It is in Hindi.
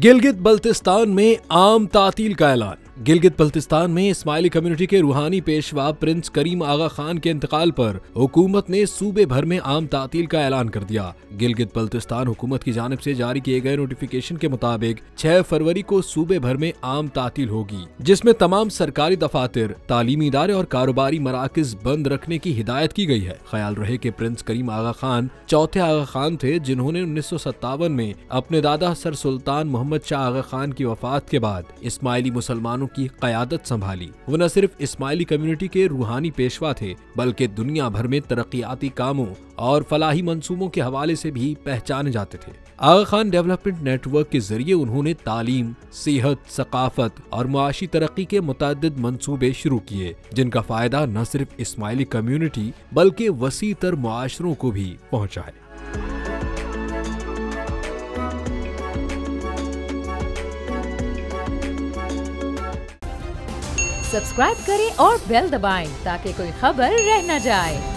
गिलगित बल्तिस्तान में आम तातील का ऐलान। गिलगित बल्तिस्तान में इस्माइली कम्युनिटी के रूहानी पेशवा प्रिंस करीम आगा खान के इंतकाल पर हुकूमत ने सूबे भर में आम तातील का ऐलान कर दिया। गिलगित बल्तिस्तान हुकूमत की जानिब से जारी किए गए नोटिफिकेशन के मुताबिक 6 फरवरी को सूबे भर में आम तातील होगी, जिसमें तमाम सरकारी दफातर, तालीमी इदारे और कारोबारी मराकज बंद रखने की हिदायत की गई है। ख्याल रहे कि प्रिंस करीम आगा खान चौथे आगा खान थे, जिन्होंने 1957 में अपने दादा सर सुल्तान मोहम्मद शाह आगा खान की वफात के बाद इस्माइली मुसलमानों की क़यादत संभाली। वो न सिर्फ इस्माइली कम्युनिटी के रूहानी पेशवा थे, बल्कि दुनिया भर में तरक्याती कामों और फलाही मंसूबों के हवाले से भी पहचाने जाते थे। आगा खान डेवलपमेंट नेटवर्क के जरिए उन्होंने तालीम, सेहत, सकाफत और मुआशी तरक्की के मुतअद्दिद मंसूबे शुरू किए, जिनका फायदा न सिर्फ इस्माइली कम्युनिटी बल्कि वसी तर मुआशरों को भी पहुंचा है। सब्सक्राइब करें और बेल दबाएं ताकि कोई खबर रह न जाए।